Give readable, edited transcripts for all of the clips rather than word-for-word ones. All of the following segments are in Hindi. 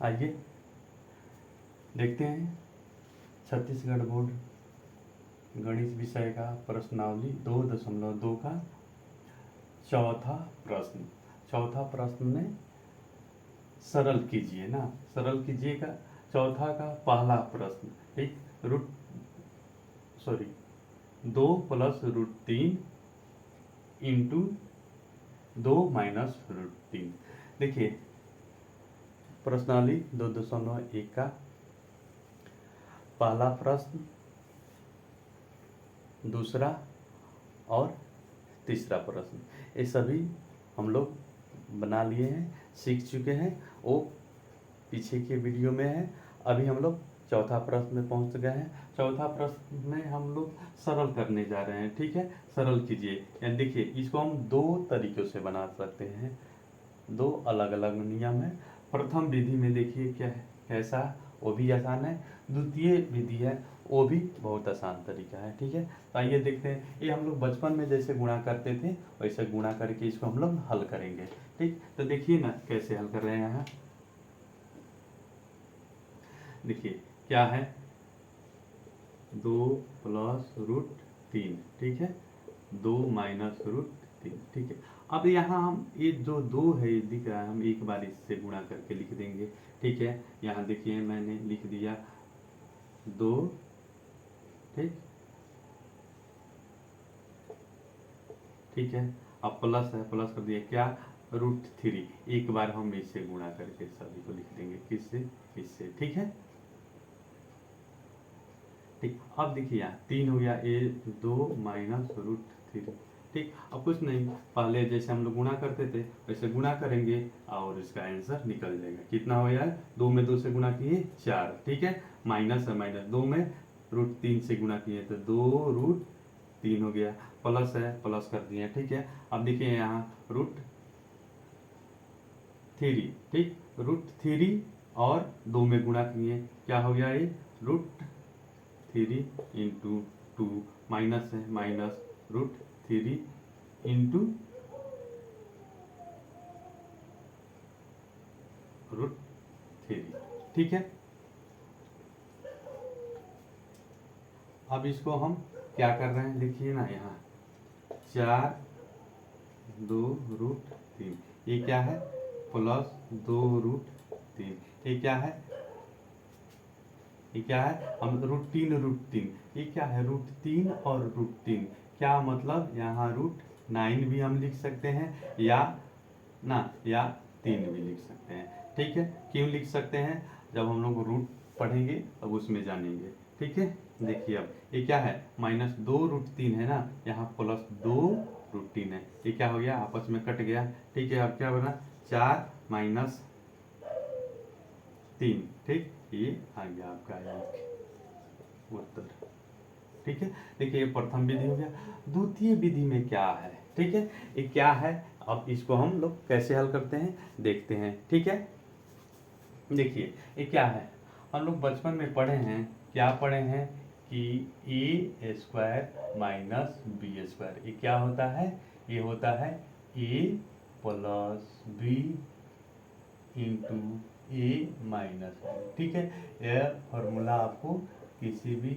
आइए देखते हैं छत्तीसगढ़ बोर्ड गणित विषय का प्रश्नावली 2.2 का चौथा प्रश्न में सरल कीजिए ना, सरल कीजिए का चौथा का पहला प्रश्न, ठीक, 2 + √3 इंटू 2 - √3। देखिए प्रश्नावली 2.1 का पहला प्रश्न, दूसरा और तीसरा प्रश्न, ये सभी हम लोग बना लिए हैं, सीख चुके हैं। वो पीछे के वीडियो में है। अभी हम लोग चौथा प्रश्न में पहुंच गए हैं। चौथा प्रश्न में हम लोग सरल करने जा रहे हैं, ठीक है। सरल कीजिए, यानी देखिए इसको हम दो तरीक़ों से बना सकते हैं, दो अलग अलग नियम है। प्रथम विधि में देखिए क्या है, कैसा, वो भी आसान है। द्वितीय विधि है, वो भी बहुत आसान तरीका है, ठीक है। तो आइए देखते हैं। ये हम लोग बचपन में जैसे गुणा करते थे वैसे गुणा करके इसको हम लोग हल करेंगे, ठीक। तो देखिए ना कैसे हल कर रहे हैं यहाँ। देखिए क्या है, 2 + √3, ठीक है, 2 - √3, ठीक है। अब यहाँ हम ये जो 2 है ये दिख रहा है, हम एक बार इससे गुणा करके लिख देंगे, ठीक है। यहाँ देखिए मैंने लिख दिया 2, ठीक, ठीक है। अब प्लस है, प्लस कर दिया क्या, √3, एक बार हम इससे गुणा करके सभी को लिख देंगे, किससे, इससे, ठीक है, ठीक। अब देखिए यहाँ 3 हो गया, ये 2 - √3, ठीक। अब कुछ नहीं, पहले जैसे हम लोग गुणा करते थे वैसे गुणा करेंगे और इसका आंसर निकल जाएगा। कितना हो यार, 2 में 2 से गुणा किए 4, ठीक है। माइनस है, माइनस 2 में √3 से गुणा किए तो 2√3 हो गया। प्लस है, प्लस कर दिए, ठीक है। अब देखिए यहाँ √3, ठीक, √3 और 2 में गुणा किए, क्या हो गया ये, √3 इंटू 2, माइनस है, माइनस √3 इंटू √3, ठीक है। अब इसको हम क्या कर रहे हैं, लिखिए ना यहाँ 4 2 √3, ये क्या है, प्लस 2 √3, ये क्या है, ये क्या है, हम √3 ये क्या है, √3 और √3, क्या मतलब यहाँ √9 भी हम लिख सकते हैं या ना, या 3 भी लिख सकते हैं, ठीक है। क्यों लिख सकते हैं, जब हम लोग रूट पढ़ेंगे तब उसमें जानेंगे, ठीक है। देखिए अब ये क्या है, -2 √3 है ना, यहाँ प्लस 2 √3 है, ये क्या हो गया, आपस में कट गया, ठीक है। अब क्या बना, 4 - 3, ठीक, ये आ गया आपका उत्तर, ठीक है। देखिए ये प्रथम विधि हो गया। द्वितीय विधि में क्या है, ठीक है, ये क्या है, अब इसको हम लोग कैसे हल करते हैं देखते हैं, ठीक है। देखिए ये क्या है, हम लोग बचपन में पढ़े हैं, क्या पढ़े हैं कि a² - b², ये क्या होता है, ये होता है a + b into a - b, ठीक है। यह फॉर्मूला आपको किसी भी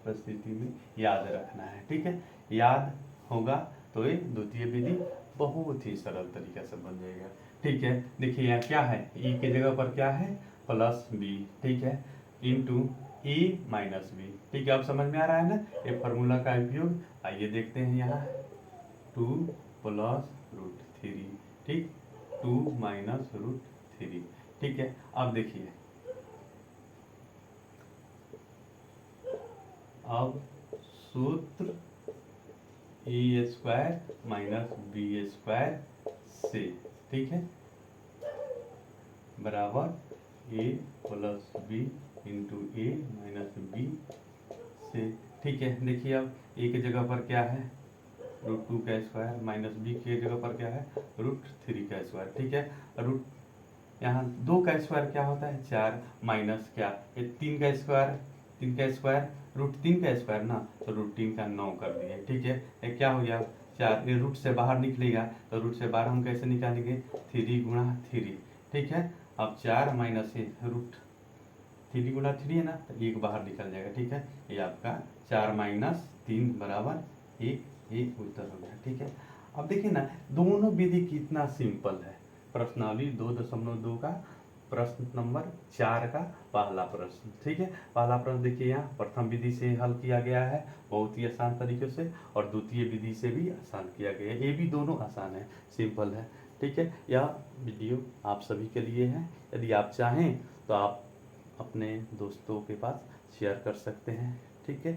परिस्थिति में याद रखना है, ठीक है। याद होगा तो ये द्वितीय विधि बहुत ही सरल तरीके से बन जाएगा, ठीक है। देखिए यहाँ क्या है, e की जगह पर क्या है, +b, ठीक है, इंटू a - b, ठीक है। अब समझ में आ रहा है ना ये फार्मूला का उपयोग। आइए देखते हैं यहाँ 2 + √3, ठीक, 2 - √3, ठीक है। अब देखिए, अब सूत्र a² - b² से, ठीक है, बराबर a + b into a - b से, ठीक है। देखिए अब a की जगह पर क्या है, √2² माइनस b की जगह पर क्या है, √3², ठीक है। रूट यहाँ 2 का स्क्वायर क्या होता है, 4, माइनस क्या, ये 3 का स्क्वायर, √3 का स्क्वायर ना, तो √3 का 9 कर दिए, ठीक है। ये क्या हो गया, 4, ये रूट से बाहर निकलेगा तो रूट से बाहर हम कैसे निकालेंगे, 3 × 3, ठीक है। अब 4 माइनस रूट 3 गुना 3 है ना, तो 1 बाहर निकल जाएगा। ठीक है, ये आपका 4 माइनस 3 बराबर 1, ये उत्तर हो गया। ठीक है, अब देखिए ना दोनों विधि कितना सिंपल है। प्रश्नावली 2.2 का प्रश्न नंबर 4 का पहला प्रश्न। ठीक है, पहला प्रश्न देखिए यहाँ प्रथम विधि से हल किया गया है बहुत ही आसान तरीके से, और द्वितीय विधि से भी आसान किया गया है। ये भी दोनों आसान है, सिंपल है। ठीक है, यह वीडियो आप सभी के लिए है। यदि आप चाहें तो आप अपने दोस्तों के पास शेयर कर सकते हैं। ठीक है।